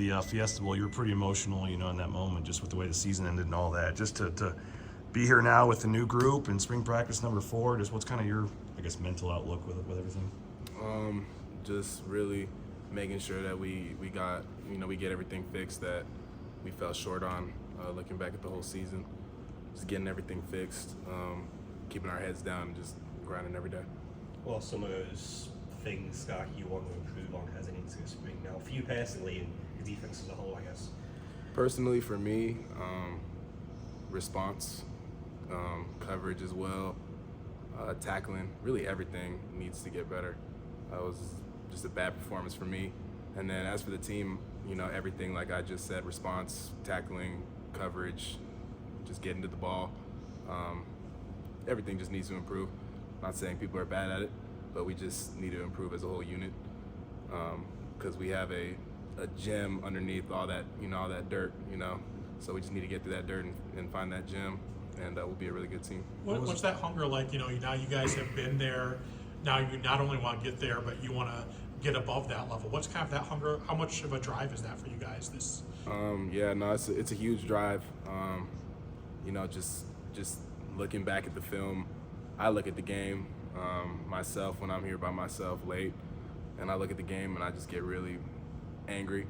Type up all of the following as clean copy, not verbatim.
the Fiesta Bowl, you were pretty emotional, you know, in that moment, just with the way the season ended and all that. Just to be here now with the new group and spring practice number 4, just what's kind of your, I guess, mental outlook with everything? Just really making sure that we got, you know, we get everything fixed that we fell short on, looking back at the whole season. Just getting everything fixed, keeping our heads down and just grinding every day. Well, some of those things that you want to improve on heading into spring now, for you personally and the defense as a whole, I guess? Personally, for me, response, coverage as well, tackling, really everything needs to get better. It was just a bad performance for me. And then as for the team, you know, everything like I just said, response, tackling, coverage, just getting to the ball, everything just needs to improve. Not saying people are bad at it, but we just need to improve as a whole unit, because we have a gem underneath all that, you know, all that dirt, you know. So we just need to get through that dirt and find that gem, and we'll be a really good team. What's that hunger like? You know, now you guys have been there. Now you not only want to get there, but you want to get above that level. What's kind of that hunger? How much of a drive is that for you guys? Yeah, no, it's a huge drive. You know, just looking back at the film, I look at the game myself when I'm here by myself late, and I look at the game and I just get really angry.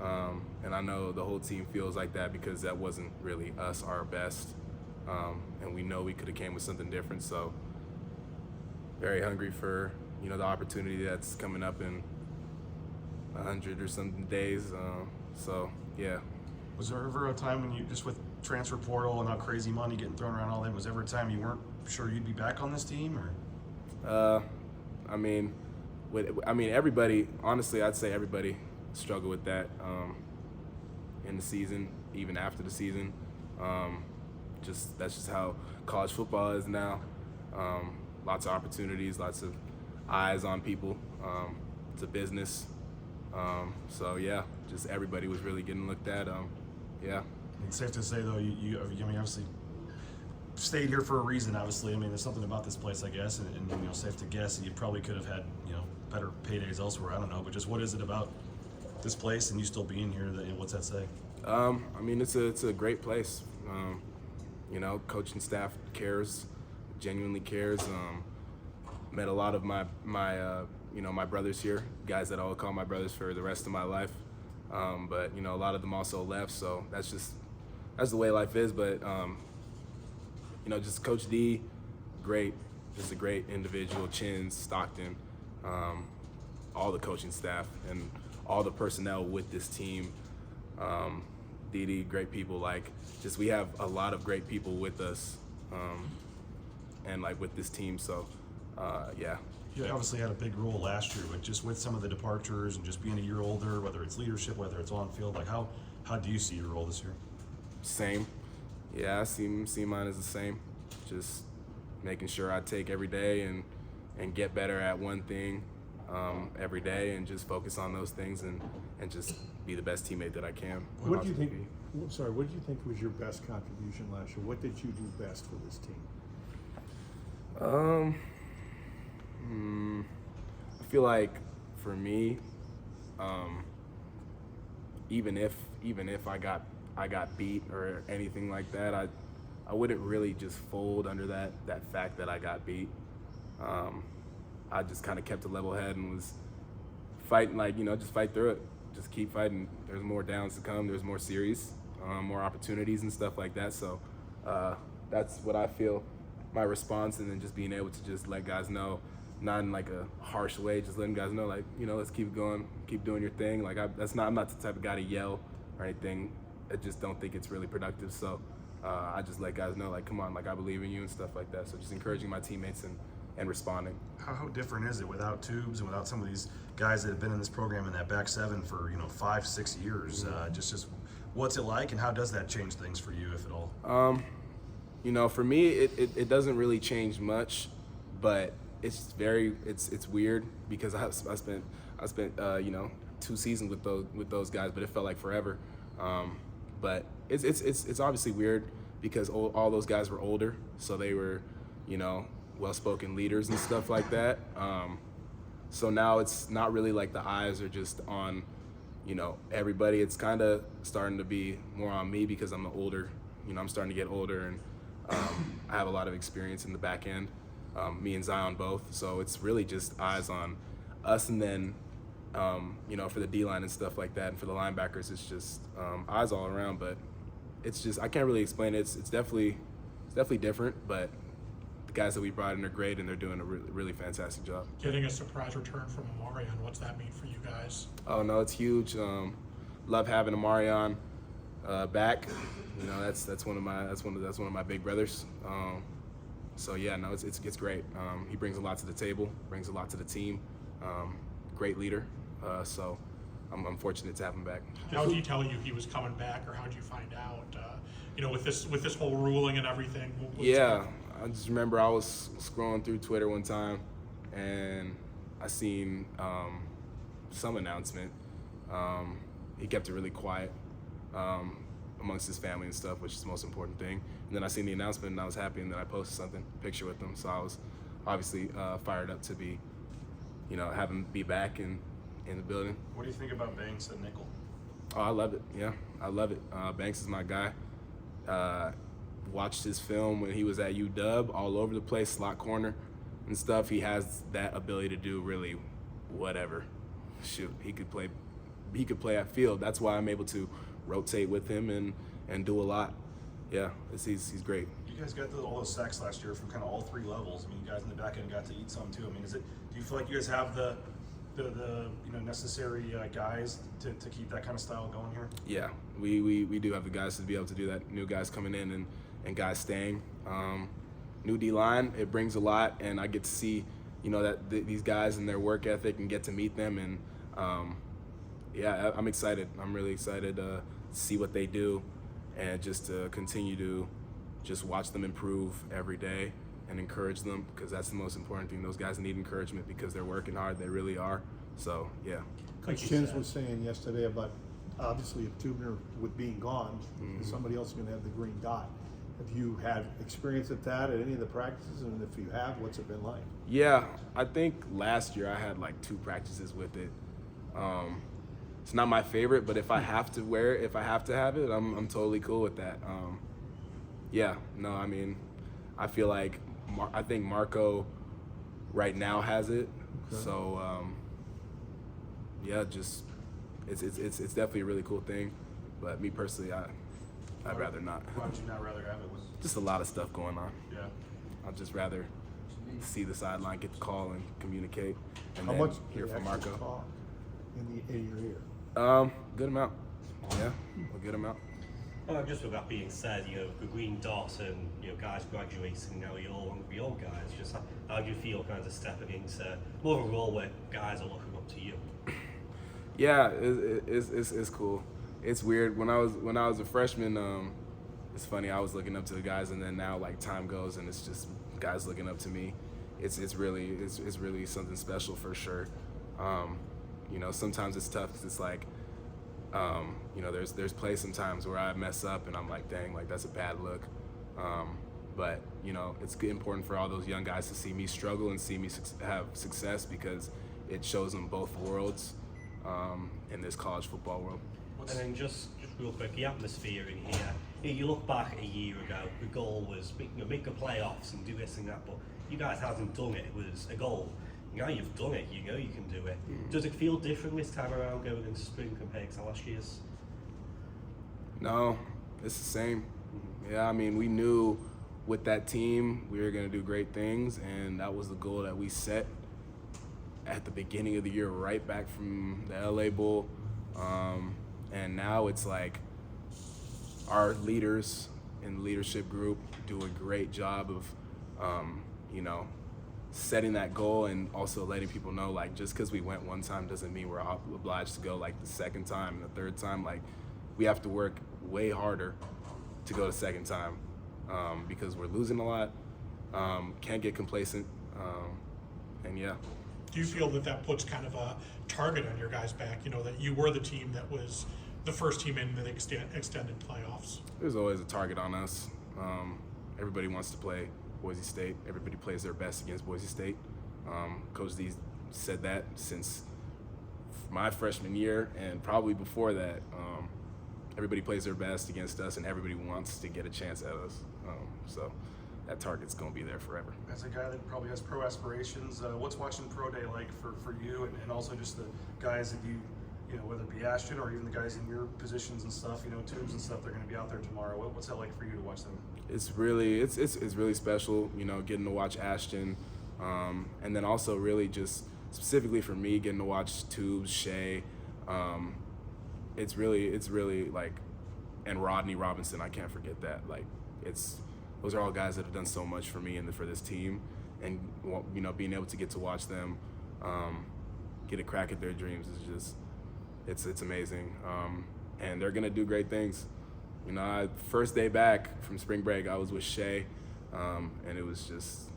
And I know the whole team feels like that because that wasn't really us, our best. And we know we could have came with something different. So very hungry for, you know, the opportunity that's coming up in 100 or something days. So yeah. Was there ever a time when you, just with transfer portal and how crazy money getting thrown around all that, was there ever a time you weren't sure you'd be back on this team, or? I mean, everybody, honestly, I'd say everybody struggled with that in the season, even after the season. That's just how college football is now. Lots of opportunities, lots of eyes on people. It's a business. So yeah, just everybody was really getting looked at. Yeah. It's safe to say, though, you I mean, obviously stayed here for a reason. Obviously, I mean, there's something about this place, I guess, and you know, safe to guess that you probably could have had, you know, better paydays elsewhere. I don't know, but just what is it about this place and you still being here? That, you know, what's that say? I mean, it's a great place. You know, coaching staff cares, genuinely cares. Met a lot of my you know, my brothers here, guys that I'll call my brothers for the rest of my life. But you know, a lot of them also left, so that's the way life is. But you know, just Coach D, great, just a great individual. Chins, Stockton, all the coaching staff and all the personnel with this team. Didi, great people. Like, just we have a lot of great people with us, and like with this team. So yeah. You obviously had a big role last year, but just with some of the departures and just being a year older, whether it's leadership, whether it's on field, like how do you see your role this year? Same. Yeah, I see mine as the same. Just making sure I take every day and get better at one thing every day, and just focus on those things and just be the best teammate that I can. What do you think? Sorry, what did you think was your best contribution last year? What did you do best for this team? I feel like for me, even if I got beat or anything like that, I wouldn't really just fold under that fact that I got beat. I just kind of kept a level head and was fighting, like, you know, just fight through it. Just keep fighting. There's more downs to come. There's more series, more opportunities and stuff like that. So that's what I feel, my response, and then just being able to just let guys know, not in like a harsh way, just letting guys know, like, you know, let's keep going, keep doing your thing. Like, I'm not the type of guy to yell or anything. I just don't think it's really productive. So I just let guys know, like, come on, like, I believe in you and stuff like that. So just encouraging my teammates and responding. How different is it without Tubes and without some of these guys that have been in this program in that back seven for, you know, 5-6 years? Just what's it like, and how does that change things for you, if at all? You know, for me, it doesn't really change much, but it's weird because I spent you know, 2 seasons with those guys, but it felt like forever. But it's obviously weird because all those guys were older, so they were, you know, well-spoken leaders and stuff like that. So now it's not really like the eyes are just on everybody, it's kind of starting to be more on me because I'm I'm starting to get older, and I have a lot of experience in the back end, me and Zion both. So it's really just eyes on us, and then, for the D-line and stuff like that, and for the linebackers, it's just eyes all around. But it's just, I can't really explain it. It's definitely different, but the guys that we brought in are great, and they're doing a really, really fantastic job. Getting a surprise return from Amarian, what's that mean for you guys? Oh no, it's huge. Love having Amarian back. That's one of my big brothers. So yeah, no, it's great. He brings a lot to the table, brings a lot to the team. Great leader. So I'm fortunate to have him back. How did he tell you he was coming back, or how did you find out? With this whole ruling and everything. Yeah, I just remember I was scrolling through Twitter one time, and I seen some announcement. He kept it really quiet amongst his family and stuff, which is the most important thing. And then I seen the announcement, and I was happy, and then I posted something, picture with him. So I was obviously fired up to be, have him be back in the building. What do you think about Banks at nickel? Oh, I love it. Yeah, I love it. Banks is my guy. Watched his film when he was at UW, all over the place, slot corner and stuff. He has that ability to do really whatever. Shoot, he could play at field. That's why I'm able to rotate with him and do a lot. Yeah, he's great. You guys got all those sacks last year from kind of all three levels. I mean, you guys in the back end got to eat some too. I mean, do you feel like you guys have the necessary guys to keep that kind of style going here? Yeah, we do have the guys to be able to do that. New guys coming in and guys staying. New D-line, it brings a lot, and I get to see, these guys and their work ethic and get to meet them. And yeah, I'm excited. I'm really excited to see what they do, and just to continue to just watch them improve every day and encourage them, because that's the most important thing. Those guys need encouragement because they're working hard. They really are. So yeah. Coach Shins was saying yesterday about, obviously, if Tubner with being gone, somebody else is going to have the green dot. Have you had experience at that at any of the practices? And if you have, what's it been like? Yeah, I think last year I had like 2 practices with it. It's not my favorite, but if I have to wear it, if I have to have it, I'm totally cool with that. Yeah, no, I mean, I feel like I think Marco right now has it. Okay. So yeah, just it's definitely a really cool thing. But me personally, I'd rather not. Why would you not rather have it? Just a lot of stuff going on. Yeah. I'd just rather see the sideline, get the call, and communicate, and How then much hear from Marco. Talk in your ear? Good amount. Yeah, a good amount. Just with that being said, the green dot and guys graduating now, you're all one of your guys. Just how do you feel kind of stepping into more of a role where guys are looking up to you? Yeah, it's cool. It's weird. When I was a freshman, it's funny. I was looking up to the guys, and then now like time goes, and it's just guys looking up to me. It's really something special for sure. Sometimes it's tough because it's like, there's plays sometimes where I mess up and I'm like, dang, like that's a bad look. But it's important for all those young guys to see me struggle and see me have success, because it shows them both worlds in this college football world. And then just real quick, the atmosphere in here. You look back a year ago, the goal was make the playoffs and do this and that, but you guys haven't done it. It was a goal. Now you've done it, you can do it. Does it feel different this time around going into spring compared to last year's? No, it's the same. Yeah, I mean, we knew with that team we were going to do great things, and that was the goal that we set at the beginning of the year, right back from the LA Bowl. And now it's like our leaders in the leadership group do a great job of, setting that goal, and also letting people know, like, just because we went one time doesn't mean we're obliged to go like the second time and the third time. Like, we have to work way harder to go the second time, because we're losing a lot, can't get complacent, and yeah. Do you feel that puts kind of a target on your guys' back, that you were the team that was the first team in the extended playoffs? There's always a target on us. Everybody wants to play Boise State. Everybody plays their best against Boise State. Coach D said that since my freshman year and probably before that, everybody plays their best against us and everybody wants to get a chance at us. So that target's going to be there forever. As a guy that probably has pro aspirations, what's watching pro day like for you, and also just the guys that you know, whether it be Ashton or even the guys in your positions and stuff, you know, Tubes and stuff, they're going to be out there tomorrow. What's that like for you to watch them? It's really special, you know, getting to watch Ashton, and then also really just specifically for me getting to watch Tubes, Shea. It's really like, and Rodney Robinson, I can't forget that. Like, those are all guys that have done so much for me and for this team, and you know, being able to get to watch them get a crack at their dreams is just, it's amazing, and they're gonna do great things. You know, first day back from spring break, I was with Shea, and it was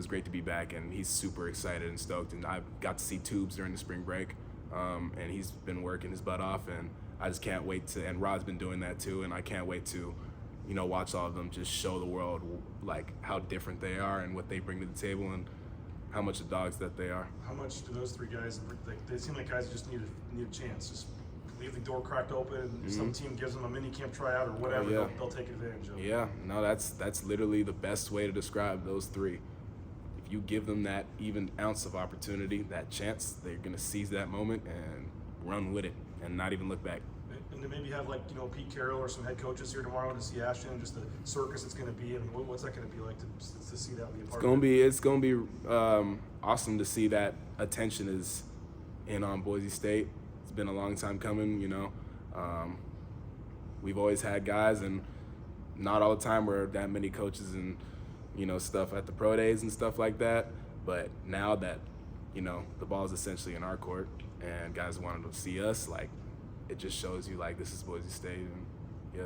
great to be back, and he's super excited and stoked, and I got to see Tubes during the spring break, and he's been working his butt off, and I just can't wait to, and Rod's been doing that too, and I can't wait to, you know, watch all of them just show the world like how different they are and what they bring to the table and how much of dogs that they are. How much do those three guys, like, they seem like guys that just need a chance, just leave the door cracked open, and some team gives them a mini camp tryout or whatever, yeah. they'll take advantage of it. Yeah, no, that's literally the best way to describe those three. If you give them that even ounce of opportunity, that chance, they're gonna seize that moment and run with it and not even look back. And to maybe have, like, you know, Pete Carroll or some head coaches here tomorrow to see Ashton and just the circus it's going to be. I mean, what's that going to be like to see that be a part of it? It's gonna be awesome to see that attention is in on Boise State. It's been a long time coming, you know. We've always had guys, and not all the time were that many coaches and, you know, stuff at the pro days and stuff like that. But now that, you know, the ball is essentially in our court and guys wanted to see us, like, it just shows you, like, this is Boise State, and yeah.